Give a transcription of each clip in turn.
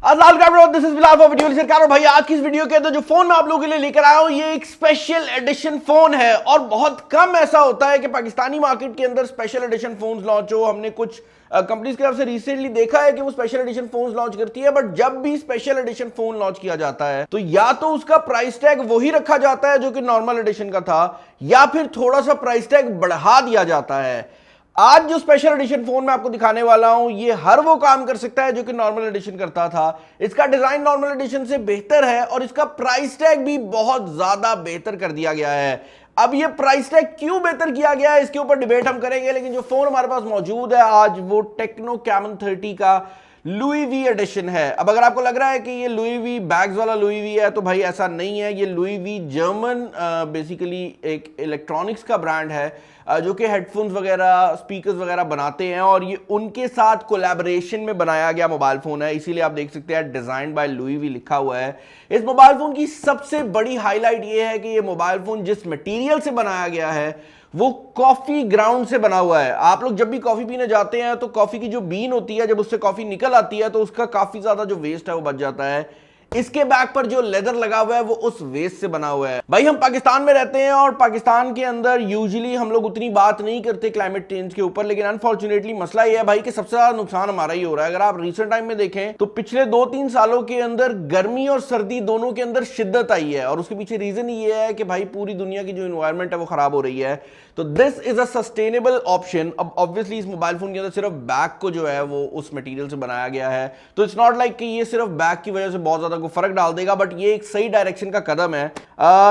This is Bilal for video सरकार। और भाई आज की इस वीडियो के अंदर जो फोन मैं आप लोगों के लिए लेकर आया हूं ये एक स्पेशल एडिशन फोन है और बहुत कम ऐसा होता है कि पाकिस्तानी मार्केट के अंदर स्पेशल एडिशन फोन्स लॉन्च हो। हमने कुछ कंपनीज की तरफ से रिसेंटली देखा है कि वो स्पेशल एडिशन फोन्स लॉन्च करती है, बट जब भी स्पेशल एडिशन फोन लॉन्च किया जाता है तो या तो उसका प्राइस टैग वही रखा जाता है जो कि नॉर्मल एडिशन का था, या फिर थोड़ा सा प्राइस टैग बढ़ा दिया जाता है। आज जो स्पेशल एडिशन फोन मैं आपको दिखाने वाला हूं ये हर वो काम कर सकता है जो कि नॉर्मल एडिशन करता था। इसका डिजाइन नॉर्मल एडिशन से बेहतर है और इसका प्राइस टैग भी बहुत ज्यादा बेहतर कर दिया गया है। अब ये प्राइस टैग क्यों बेहतर किया गया है इसके ऊपर डिबेट हम करेंगे, लेकिन जो फोन हमारे पास मौजूद है आज वो टेक्नो कैमन 30 का लुई वी एडिशन है। अब अगर आपको लग रहा है कि ये लुई वी बैग्स वाला लुई वी है तो भाई ऐसा नहीं है। ये लुई वी जर्मन बेसिकली एक इलेक्ट्रॉनिक्स का ब्रांड है जो कि हेडफोन्स वगैरह स्पीकर्स वगैरह बनाते हैं और ये उनके साथ कोलैबोरेशन में बनाया गया मोबाइल फोन है। इसीलिए आप देख सकते हैं डिजाइन बाय लुई वी लिखा हुआ है। इस मोबाइल फोन की सबसे बड़ी हाईलाइट ये है कि ये मोबाइल फोन जिस मटेरियल से बनाया गया है वो कॉफी ग्राउंड से बना हुआ है। आप लोग जब भी कॉफी पीने जाते हैं तो कॉफी की जो बीन होती है, जब उससे कॉफी निकल आती है तो उसका काफी ज्यादा जो वेस्ट है वो बच जाता है। इसके बैक पर जो लेदर लगा हुआ है वो उस वेस्ट से बना हुआ है। भाई हम पाकिस्तान में रहते हैं और पाकिस्तान के अंदर यूजुअली हम लोग उतनी बात नहीं करते क्लाइमेट चेंज के ऊपर, लेकिन अनफॉर्चुनेटली मसला ये है भाई कि सबसे ज्यादा नुकसान हमारा ही हो रहा है। अगर आप रिसेंट टाइम में देखें तो पिछले 2-3 सालों के अंदर गर्मी और सर्दी दोनों के अंदर शिद्दत आई है और उसके पीछे रीजन ये है कि भाई पूरी दुनिया की जो एनवायरमेंट है वो खराब हो रही है। तो this is a sustainable option. अब ऑब्वियसली इस मोबाइल फोन के अंदर सिर्फ बैक को जो है वो उस मटेरियल से बनाया गया है, तो इट्स नॉट लाइक कि ये सिर्फ बैक की वजह से बहुत ज्यादा कोई फर्क डाल देगा, बट ये एक सही डायरेक्शन का कदम है।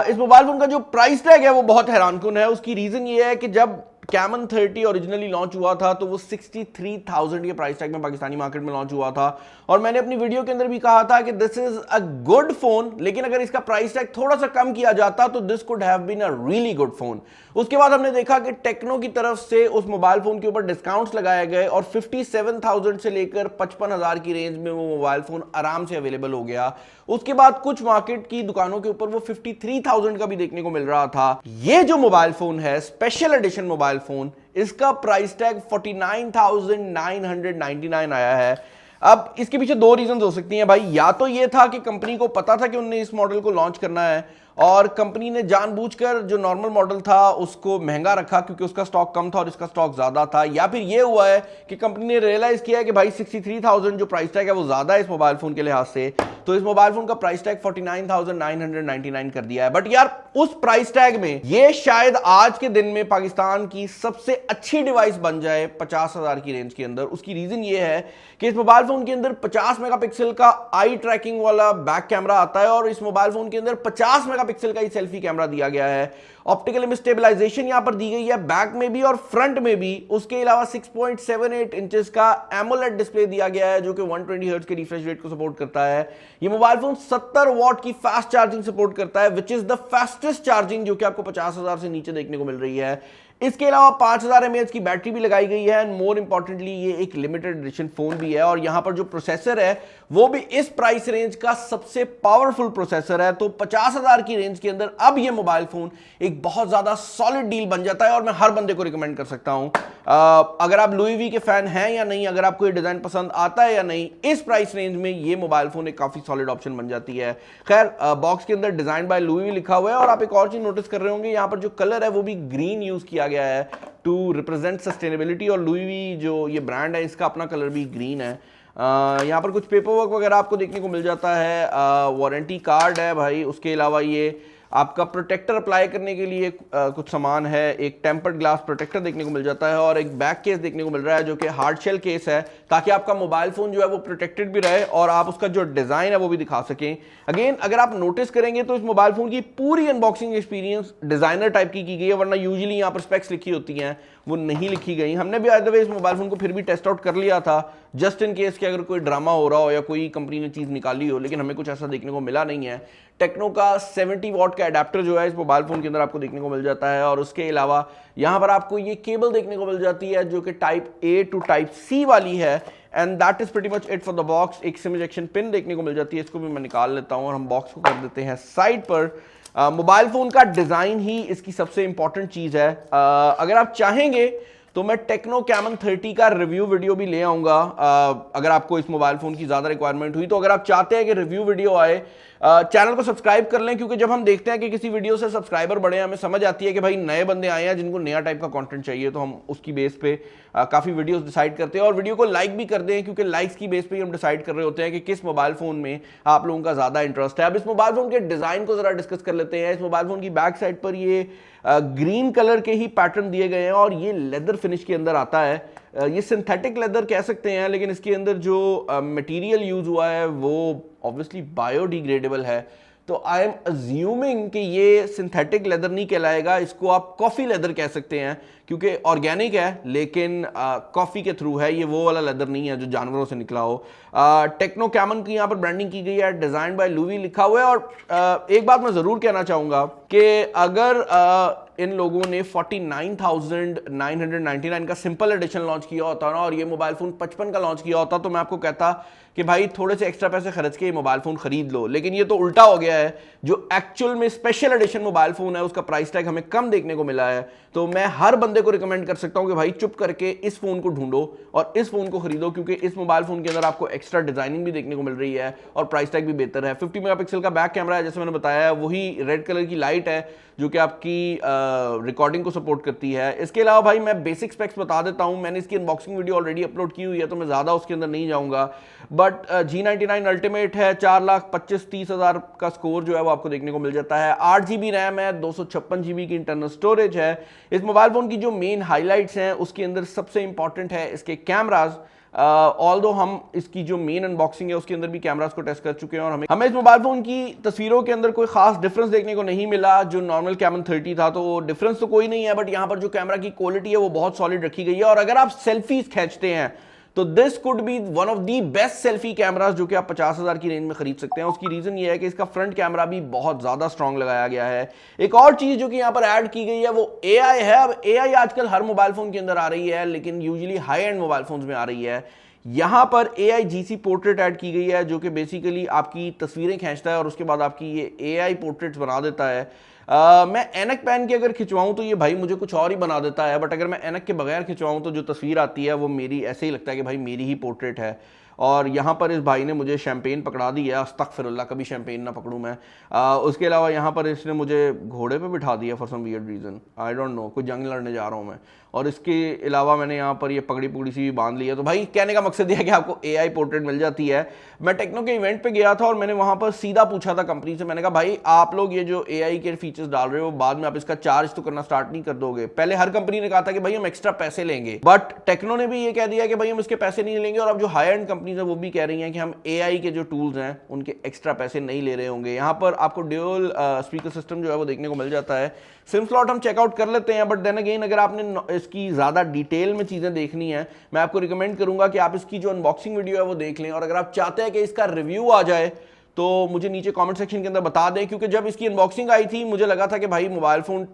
इस मोबाइल फोन का जो प्राइस टैग है वो बहुत हैरानकुन है। उसकी रीजन ये है कि जब कैमन 30 ओरिजिनली लॉन्च हुआ था तो वो 63,000 के प्राइस टैग में पाकिस्तानी मार्केट में लॉन्च हुआ था और मैंने अपनी वीडियो के अंदर भी कहा था कि this is a good phone, लेकिन अगर इसका प्राइस टैग थोड़ा सा कम किया जाता तो this could have been a really good phone. उसके बाद हमने देखा कि टेक्नो की तरफ से उस मोबाइल फोन के ऊपर डिस्काउंट्स लगाए गए और 57,000 से लेकर 55,000 की रेंज में वो मोबाइल फोन आराम से अवेलेबल हो गया। उसके बाद कुछ मार्केट की दुकानों के ऊपर वो 53,000 का भी देखने को मिल रहा था। ये जो मोबाइल फोन है स्पेशल एडिशन मोबाइल फोन, इसका प्राइस टैग 49,999 आया है। अब इसके पीछे दो रीजन हो सकती हैं भाई। या तो ये था कि कंपनी को पता था कि उन्हें इस मॉडल को लॉन्च करना है और कंपनी ने जानबूझकर जो नॉर्मल मॉडल था उसको महंगा रखा क्योंकि उसका स्टॉक कम था और इसका स्टॉक ज्यादा था। या फिर ये हुआ है कि कंपनी ने रियलाइज किया है कि भाई 63,000 जो प्राइस टैग है वो ज्यादा है इस मोबाइल फोन के लिहाज से, तो इस मोबाइल फोन का प्राइस टैग 49,999 कर दिया है। बट यार उस प्राइस टैग में ये शायद आज के दिन में पाकिस्तान की सबसे अच्छी डिवाइस बन जाए 50,000 की रेंज के अंदर। उसकी रीजन ये है कि इस मोबाइल फोन के अंदर 50 मेगापिक्सल का आई ट्रैकिंग वाला बैक कैमरा आता है और इस मोबाइल फोन के अंदर 50 मेगापिक्सल का ही सेल्फी कैमरा दिया गया है। ऑप्टिकल इमेज स्टेबलाइजेशन यहां पर दी गई है बैक में भी और फ्रंट में भी। उसके अलावा 6.78 इंचेस का एमोलेड डिस्प्ले दिया गया है जो कि 120 हर्ट्ज के रिफ्रेश रेट को सपोर्ट करता है। ये मोबाइल फोन 70 वॉट की फास्ट चार्जिंग सपोर्ट करता है, which is the fastest charging जो कि आपको 50,000 से नीचे देखने को मिल रही है। इसके अलावा 5000 mAh की बैटरी भी लगाई गई है एंड मोर इंपॉर्टेंटली ये एक लिमिटेड एडिशन फोन भी है और यहां पर जो प्रोसेसर है वो भी इस प्राइस रेंज का सबसे पावरफुल प्रोसेसर है। तो 50,000 की रेंज के अंदर अब ये मोबाइल फोन एक बहुत ज्यादा सॉलिड डील बन जाता है और मैं हर बंदे को रिकमेंड कर सकता हूं। अगर आप लुई वी के फैन हैं या नहीं, अगर आपको ये डिजाइन पसंद आता है या नहीं, इस प्राइस रेंज में ये मोबाइल फोन एक काफी सॉलिड ऑप्शन बन जाती है। खैर बॉक्स के अंदर डिजाइन बाय लुई वी लिखा हुआ है और आप एक और चीज नोटिस कर रहे होंगे, यहां पर जो कलर है वो भी ग्रीन यूज किया गया है टू रिप्रेजेंट सस्टेनेबिलिटी और लुई वी जो ये ब्रांड है इसका अपना कलर भी ग्रीन है। यहाँ पर कुछ पेपर वर्क वगैरह आपको देखने को मिल जाता है, वारंटी कार्ड है भाई। उसके अलावा ये आपका प्रोटेक्टर अप्लाई करने के लिए कुछ सामान है, एक टेम्पर्ड ग्लास प्रोटेक्टर देखने को मिल जाता है और एक बैक केस देखने को मिल रहा है जो कि हार्ड शेल केस है ताकि आपका मोबाइल फोन जो है वो प्रोटेक्टेड भी रहे और आप उसका जो डिजाइन है वो भी दिखा सकें। अगेन अगर आप नोटिस करेंगे तो इस मोबाइल फोन की पूरी अनबॉक्सिंग एक्सपीरियंस डिजाइनर टाइप की गई है, वरना यूजुअली यहाँ पर स्पेक्स लिखी होती हैं वो नहीं लिखी गई। हमने भी आए इस मोबाइल फोन को फिर भी टेस्ट आउट कर लिया था जस्ट इन केस कि अगर कोई ड्रामा हो रहा हो या कोई कंपनी ने चीज निकाली हो, लेकिन हमें कुछ ऐसा देखने को मिला नहीं है। टेक्नो का 70 वॉट का एडाप्टर जो है इस मोबाइल फोन के अंदर आपको देखने को मिल जाता है और उसके अलावा यहां पर आपको ये केबल देखने को मिल जाती है जो कि type A to type C वाली है and that is pretty much it for the box. एक सिम इजेक्शन पिन देखने को मिल जाती है, इसको भी मैं निकाल लेता हूं और हम बॉक्स को कर देते हैं साइड पर। मोबाइल फोन का डिजाइन ही इसकी सबसे इंपॉर्टेंट चीज है। अगर आप चाहेंगे तो मैं टेक्नो कैमन 30 का रिव्यू वीडियो भी ले आऊंगा अगर आपको इस मोबाइल फोन की ज्यादा रिक्वायरमेंट हुई तो। अगर आप चाहते हैं कि रिव्यू वीडियो आए, चैनल को सब्सक्राइब कर लें, क्योंकि जब हम देखते हैं कि किसी वीडियो से सब्सक्राइबर बढ़े, हमें समझ आती है कि भाई नए बंदे आए हैं जिनको नया टाइप का कंटेंट चाहिए, तो हम उसकी बेस पे काफी वीडियोस डिसाइड करते हैं। और वीडियो को लाइक भी कर दें, क्योंकि लाइक्स की बेस पे ही हम डिसाइड कर रहे होते हैं कि किस मोबाइल फोन में आप लोगों का ज्यादा इंटरेस्ट है। अब इस मोबाइल फोन के डिजाइन को जरा डिस्कस कर लेते हैं। इस मोबाइल फोन की बैक साइड पर ये ग्रीन कलर के ही पैटर्न दिए गए हैं और ये लेदर फिनिश के अंदर आता है। ये सिंथेटिक लेदर कह सकते हैं, लेकिन इसके अंदर जो मटेरियल यूज हुआ है वो ऑब्वियसली बायोडिग्रेडेबल है। तो आई एम अज्यूमिंग कि ये सिंथेटिक लेदर नहीं कहलाएगा, इसको आप कॉफी लेदर कह सकते हैं, क्योंकि ऑर्गेनिक है लेकिन कॉफी के थ्रू है। ये वो वाला लेदर नहीं है जो जानवरों से निकला हो। टेक्नो कैमन की यहाँ पर ब्रांडिंग की गई है, डिजाइन बाय लुवी लिखा हुआ है। और एक बात मैं जरूर कहना चाहूंगा कि अगर इन लोगों ने 49,999 का सिंपल एडिशन लॉन्च किया होता ना और ये मोबाइल फोन 55 का लॉन्च किया होता, तो मैं आपको कहता कि भाई थोड़े से एक्स्ट्रा पैसे खर्च के ये मोबाइल फोन खरीद लो। लेकिन ये तो उल्टा हो गया है, जो एक्चुअल में स्पेशल एडिशन मोबाइल फोन है उसका प्राइस टैग हमें कम देखने को मिला है। तो मैं हर बंदे को रिकमेंड कर सकता हूं कि भाई चुप करके इस फोन को ढूंढो और इस फोन को खरीदो, क्योंकि इस मोबाइल फोन के अंदर आपको एक्स्ट्रा डिजाइनिंग भी देखने को मिल रही है और प्राइस टैग भी बेहतर है। 50 मेगापिक्सल का बैक कैमरा है, जैसे मैंने बताया है, वही रेड कलर की लाइट है जो कि आपकी रिकॉर्डिंग को सपोर्ट करती है। इसके अलावा भाई मैं बेसिक स्पेक्स बता देता हूं, मैंने इसकी अनबॉक्सिंग वीडियो ऑलरेडी अपलोड की हुई है तो मैं ज्यादा उसके अंदर नहीं जाऊंगा। बट G99 अल्टीमेट है, 4,25,30,000 का स्कोर जो है वो आपको देखने को मिल जाता है। 8 GB रैम है, 256 GB की इंटरनल स्टोरेज है। इस मोबाइल फोन की जो मेन हाईलाइट्स हैं उसके अंदर सबसे इंपॉर्टेंट है इसके कैमराज। ऑल्दो हम इसकी जो मेन अनबॉक्सिंग है उसके अंदर भी कैमरास को टेस्ट कर चुके हैं और हमें इस मोबाइल फोन की तस्वीरों के अंदर कोई खास डिफरेंस देखने को नहीं मिला। जो नॉर्मल कैमन 30 था तो डिफरेंस तो कोई नहीं है, बट यहाँ पर जो कैमरा की क्वालिटी है वो बहुत सॉलिड रखी गई है। और अगर आप सेल्फीज खींचते हैं तो this could be one of the best selfie cameras जो कि आप 50,000 की रेंज में खरीद सकते हैं। उसकी रीजन ये है कि इसका फ्रंट कैमरा भी बहुत ज्यादा स्ट्रांग लगाया गया है। एक और चीज जो कि यहाँ पर ऐड की गई है वो AI है। अब AI आजकल हर मोबाइल फोन के अंदर आ रही है, लेकिन usually high and mobile phones में आ रही है। यहां पर AI GC पोर्ट्रेट ऐड की गई है, जो कि बेसिकली आपकी तस्वीरें खींचता है और उसके बाद आपकी ये AI पोर्ट्रेट्स बना देता है। मैं एनक पहन के अगर खिंचवाऊं तो ये भाई मुझे कुछ और ही बना देता है, बट अगर मैं एनक के बगैर खिंचवाऊं तो जो तस्वीर आती है वो मेरी ऐसे ही लगता है कि भाई मेरी ही पोर्ट्रेट है। और यहाँ पर इस भाई ने मुझे शैम्पेन पकड़ा दी है, अस्तगफिरुल्लाह, कभी शैम्पेन ना पकड़ूं मैं। उसके अलावा यहाँ पर इसने मुझे घोड़े पे बिठा दिया for some weird reason, I don't know, कोई जंग लड़ने जा रहा हूँ मैं। और इसके अलावा मैंने यहाँ पर ये पगड़ी पुगड़ी सी भी बांध ली है। तो भाई कहने का मकसद यह है कि आपको AI पोर्ट्रेट मिल जाती है। मैं टेक्नो के इवेंट पे गया था और मैंने वहाँ पर सीधा पूछा था कंपनी से, मैंने कहा भाई आप लोग ये जो AI के फीचर्स डाल रहे हो बाद में आप इसका चार्ज तो करना स्टार्ट नहीं कर दोगे? पहले हर कंपनी ने कहा था कि भाई हम एक्स्ट्रा पैसे लेंगे, बट टेक्नो ने भी ये कह दिया कि भाई हम इसके पैसे नहीं लेंगे। और अब जो हाई एंड कंपनीज है वो भी कह रही हैं कि हम AI के जो टूल्स हैं उनके एक्स्ट्रा पैसे नहीं ले रहे होंगे। यहाँ पर आपको ड्यूल स्पीकर सिस्टम जो है वो देखने को मिल जाता है। सिम स्लॉट हम चेकआउट कर लेते हैं, बट देन अगेन अगर आपने इसकी ज्यादा डिटेल में चीजें देखनी है मैं आपको रिकमेंड करूंगा कि आप इसकी जो अनबॉक्सिंग वीडियो है वो देख लें। और अगर आप चाहते हैं कि इसका रिव्यू आ जाए तो मुझे नीचे कमेंट सेक्शन के अंदर बता दें, क्योंकि जब इसकी अनबॉक्सिंग आई थी मुझे लगा था कि भाई mobile phone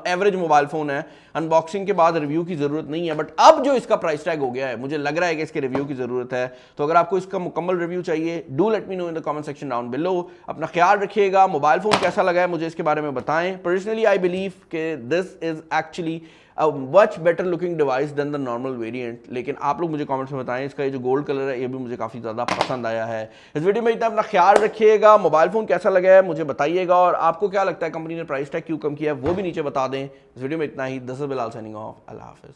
average mobile phone है, अनबॉक्सिंग के बाद रिव्यू की जरूरत नहीं है। बट अब जो इसका प्राइस टैग हो गया है मुझे लग रहा है कि इसके रिव्यू की जरूरत है। तो अगर आपको इसका मुकम्मल रिव्यू चाहिए, do let me know in the comment section down below. अपना ख्याल रखिएगा, मोबाइल फोन कैसा लगा है मुझे इसके बारे में बताएं। पर्सनली आई बिलीव कि this is actually a much better looking device than the normal variant। लेकिन आप लोग मुझे कमेंट्स में बताएं, इसका ये जो गोल्ड कलर है ये भी मुझे काफ़ी ज़्यादा पसंद आया है। इस वीडियो में इतना, अपना ख्याल रखिएगा, मोबाइल फ़ोन कैसा लगा है मुझे बताइएगा, और आपको क्या लगता है कंपनी ने प्राइस टैग क्यों कम किया है वो भी नीचे बता दें। इस वीडियो में इतना ही। This is Bilal signing off. अल्लाह हाफिज़।